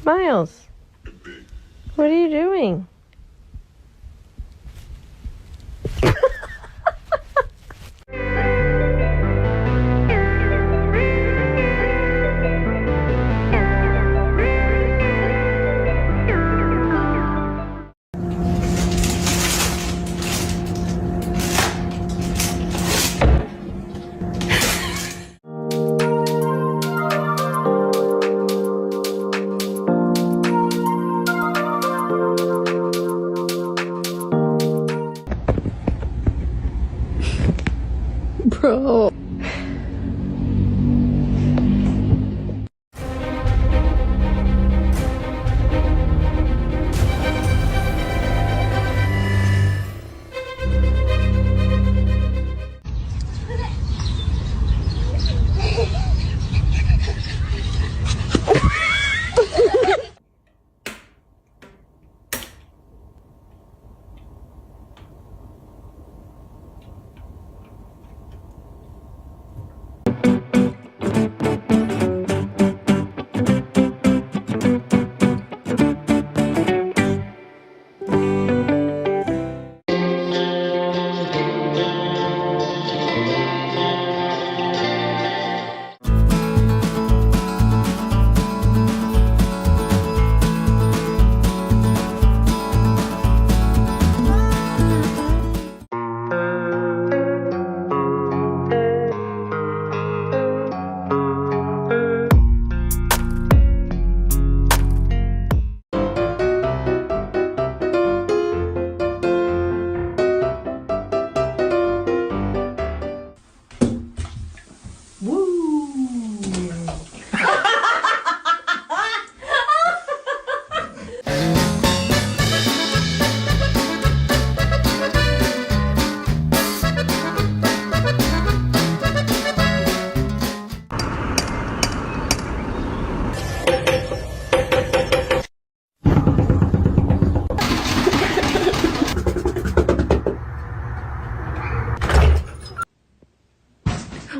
Miles, what are you doing? Bro.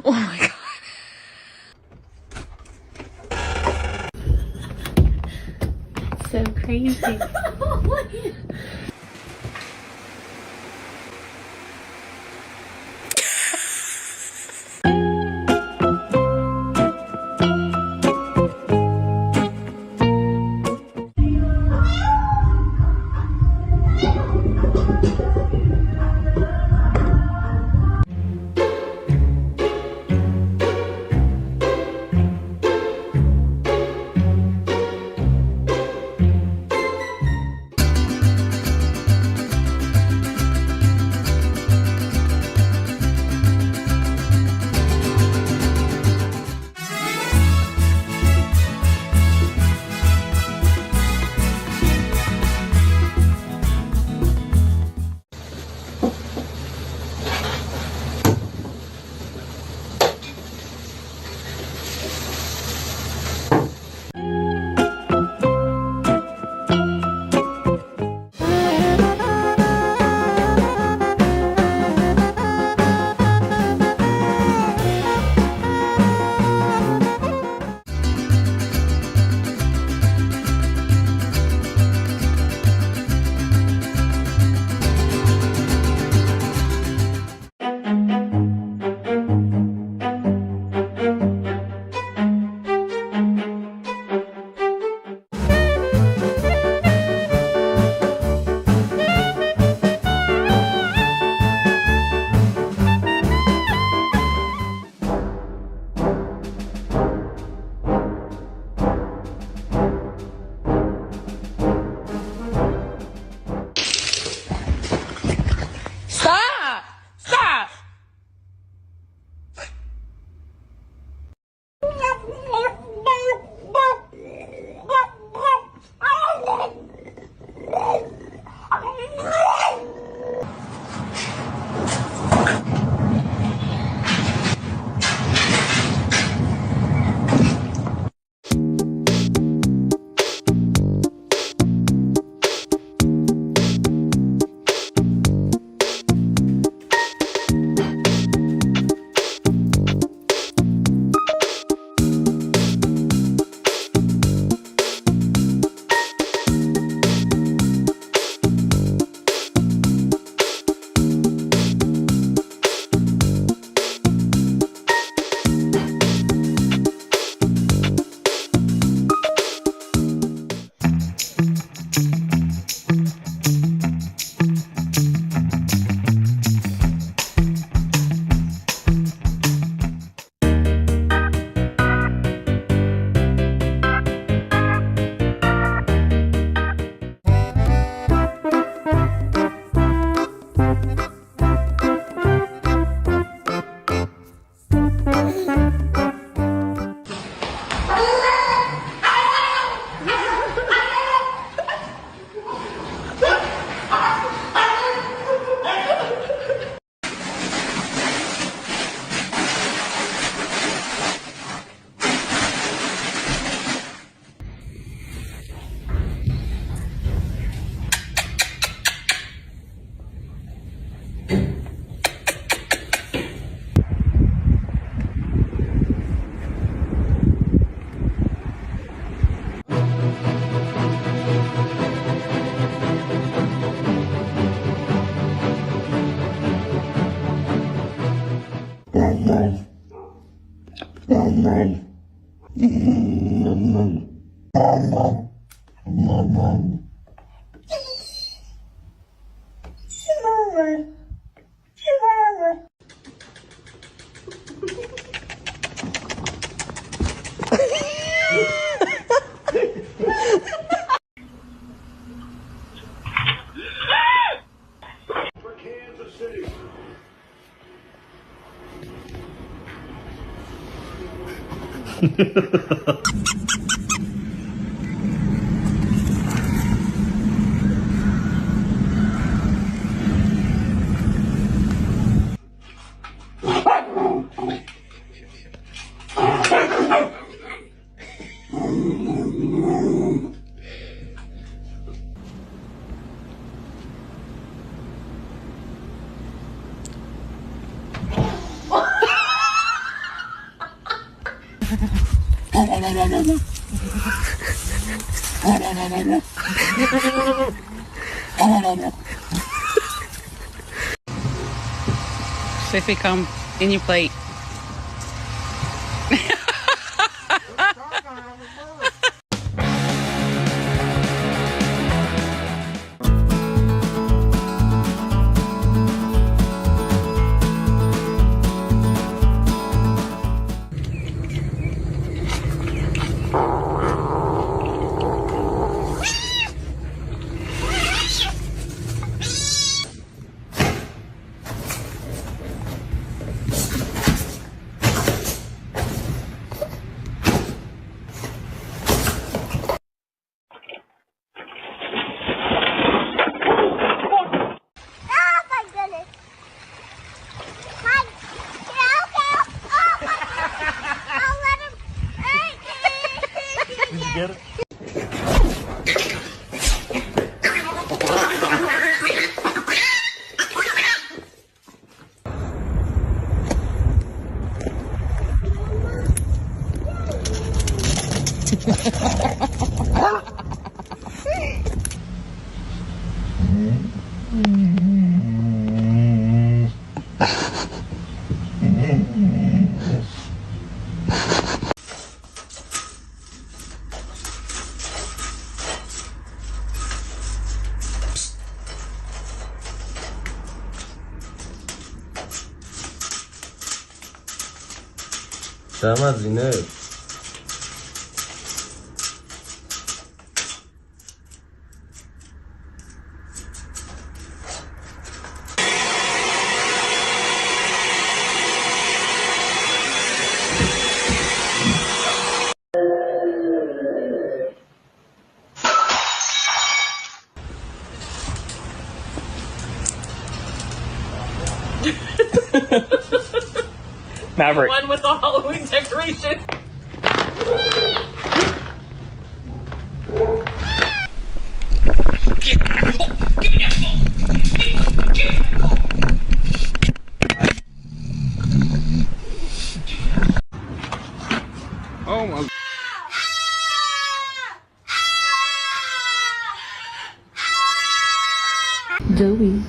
Oh my god. So crazy. Swiftly come in your plate. Get it? Tama Zineb. Maverick. One with the Halloween decoration. Oh my. Joey.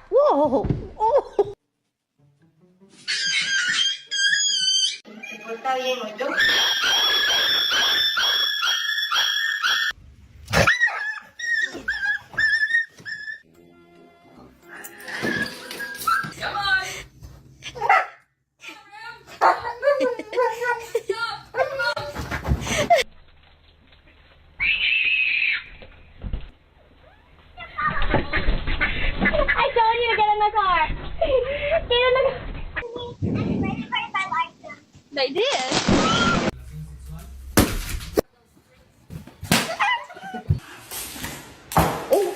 Whoa! Oh. Está bien, ¿oyó? Come on.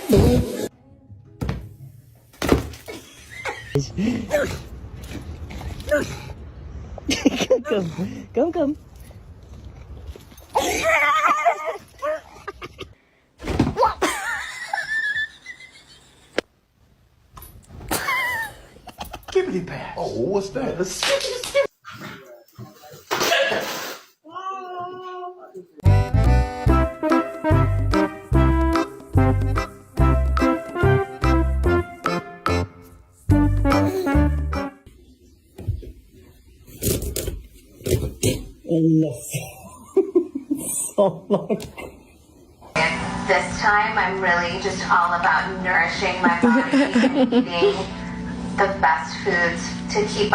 Come. Skippity pass. Oh, what's that? A skippity. This time I'm really just all about nourishing my body and eating the best foods to keep.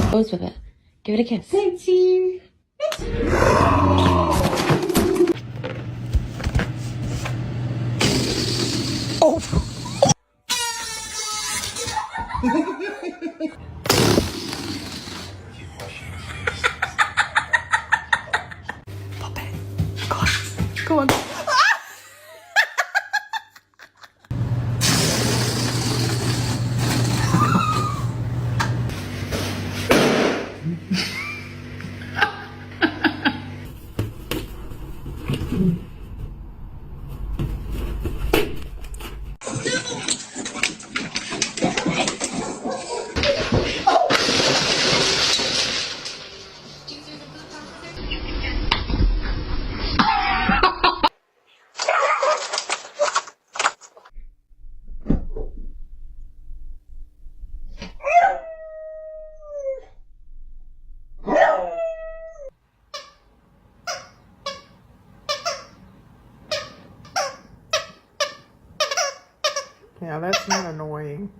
Pose with it. Give it a kiss. Catchy. Go on. Yeah, that's not annoying.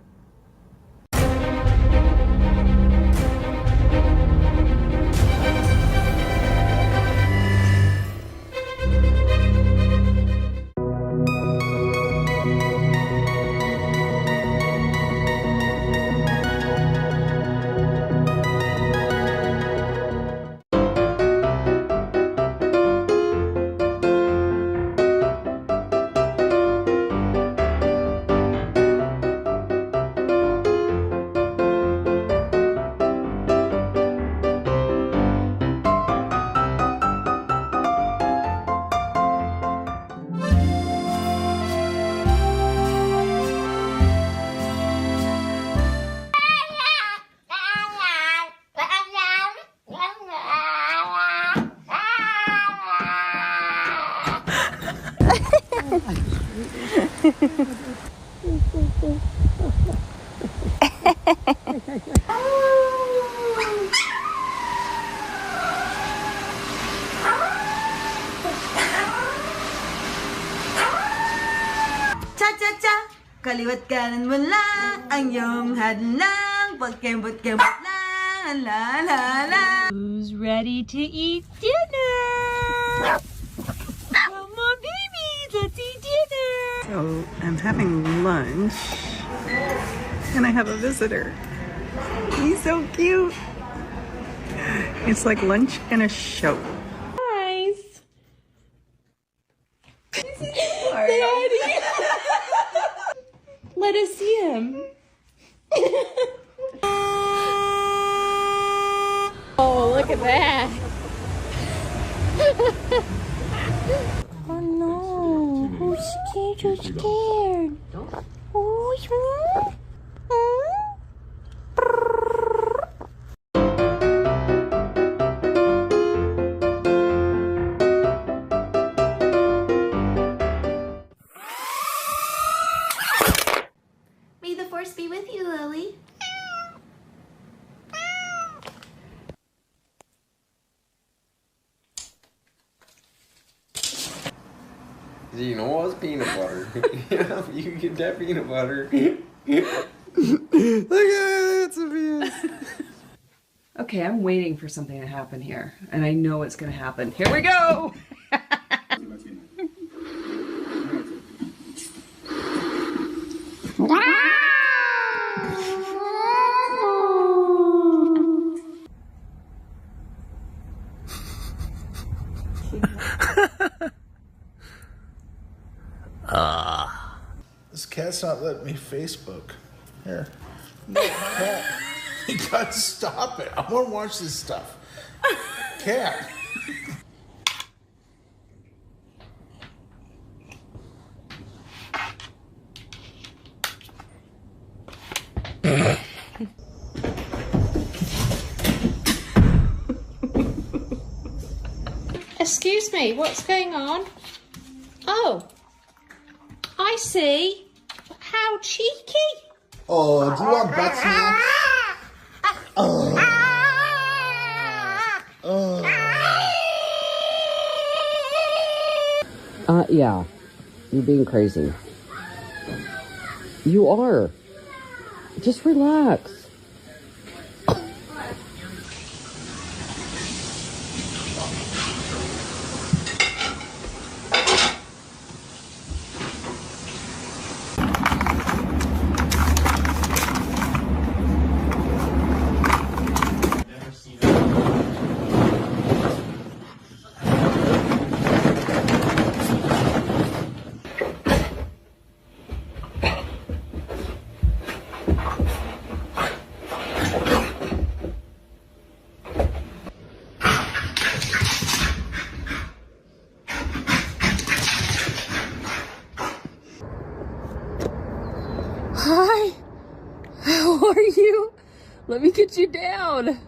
Cha-cha-cha, kaliwat kanan mo lang ang iyong hadlang. Pagkembot-kembot lang, la la la. Who's ready to eat dinner? Come on, babies, let's eat dinner. So I'm having lunch and I have a visitor. He's so cute. It's like lunch and a show. Guys. Daddy. Let us see him. Oh, look at that. Oh no, who's scared? Who's scared? Who's May the force be with you, Lily. You know it's peanut butter. Yeah, you can get that peanut butter. Look at that, Sophia. Okay, I'm waiting for something to happen here, and I know it's gonna happen. Here we go! This cat's not letting me Facebook. Here. No, cat. You gotta stop it. I wanna watch this stuff. Cat. Excuse me, what's going on? Oh, I see. How cheeky. Oh, do you want butt snacks? Oh. Oh. Yeah. You're being crazy. You are. Just relax. Hi. How are you? Let me get you down.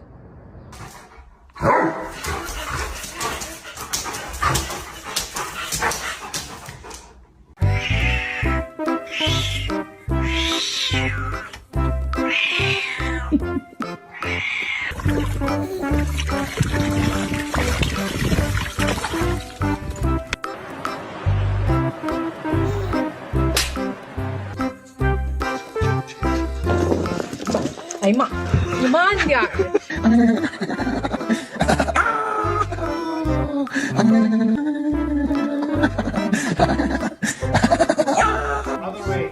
Ay, ma. Lumahan ka. Other way.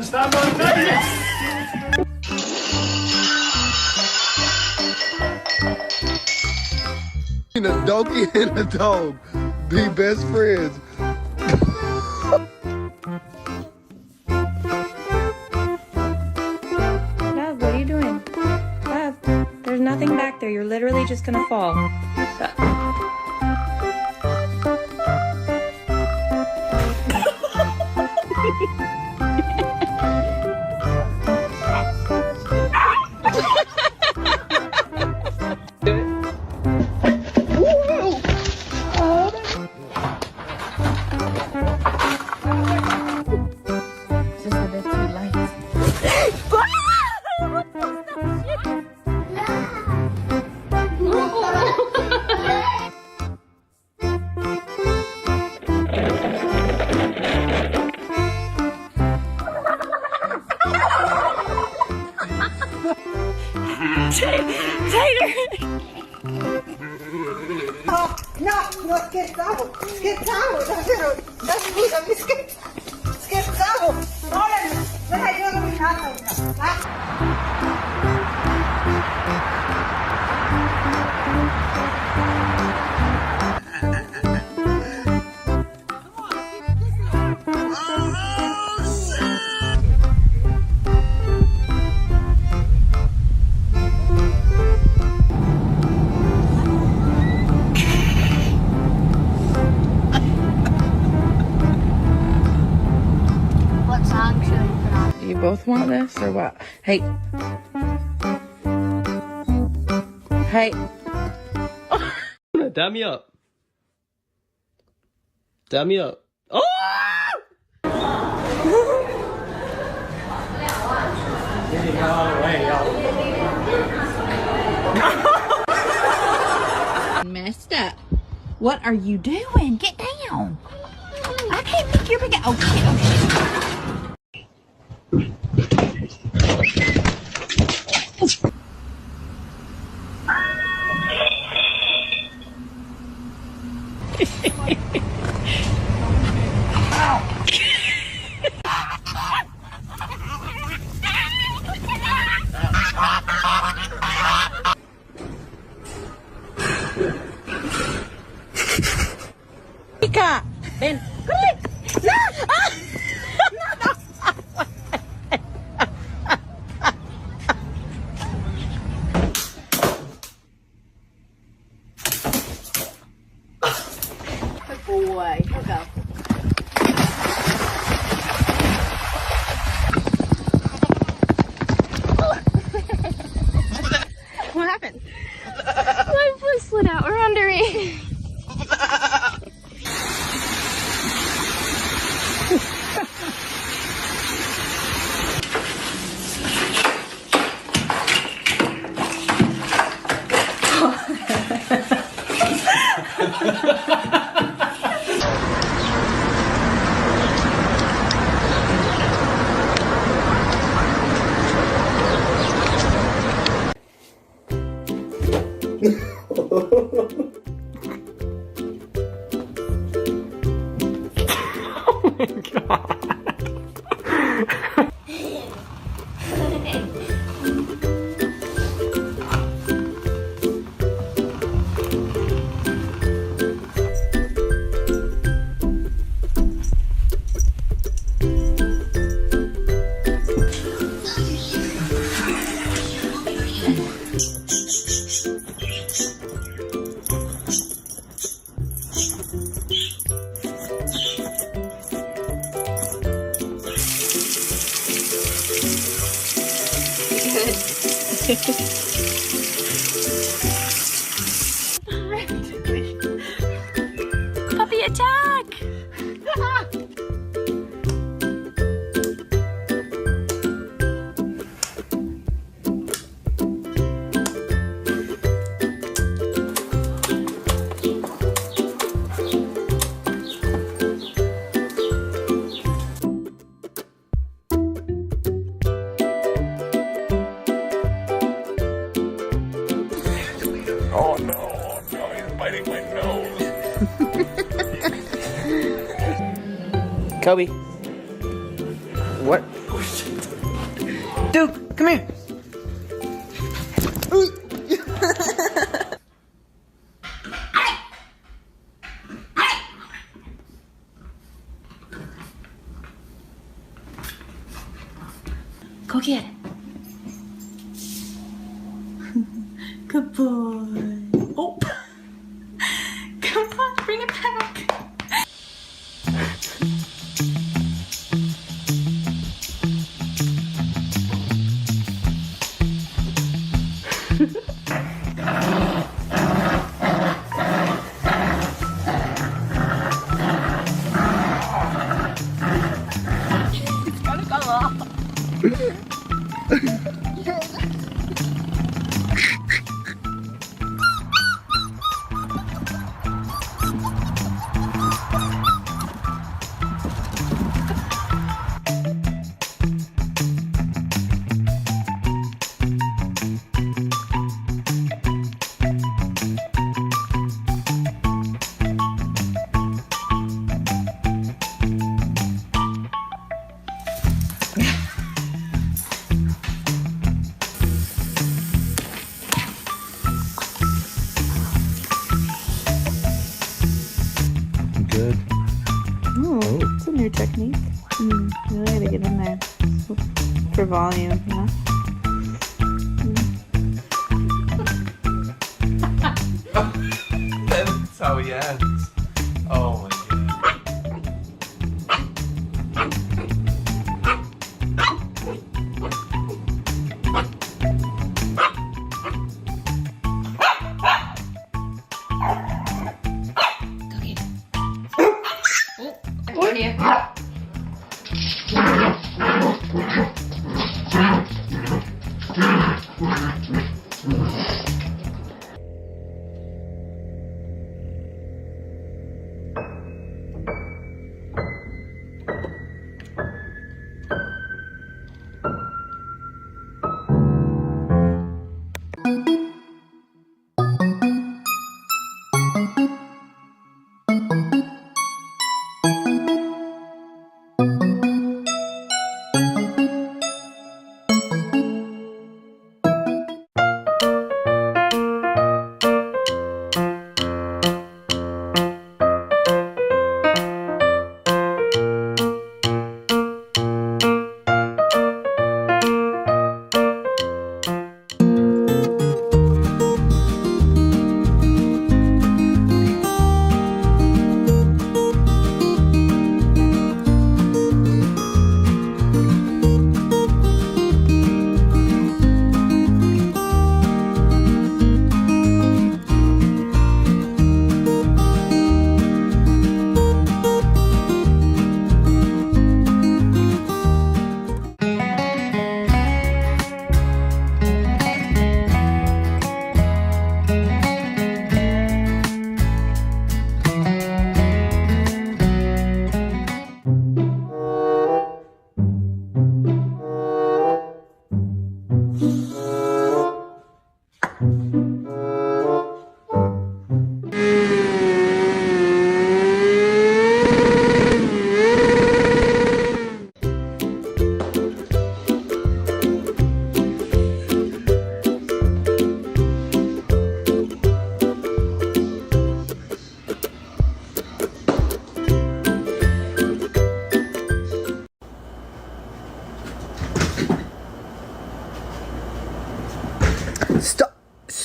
Stop on that. A donkey and a dog be best friends. Love, what are you doing? Love, there's nothing back there. You're literally just gonna fall. No, get out. That's good. I'm get out. Órale, deja yo de mi You both want this or what? Hey. Hey. Dab me up. Dab me up. Oh! Messed up. What are you doing? Get down. Hey, pick your big. Oh shit! Oh shit! Mika, ven. Good boy. Here we go. What happened? My foot slid out. We're under it. Puppy attack! Oh no, he's biting my nose. Kobe. What? Duke, come here. Go get it. Good boy. Oh. Come on, bring it back. It's gonna go off. Good. Oh, it's a new technique. Really gotta get in there for volume, you know? That's how he ends. Oh my god.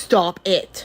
Stop it.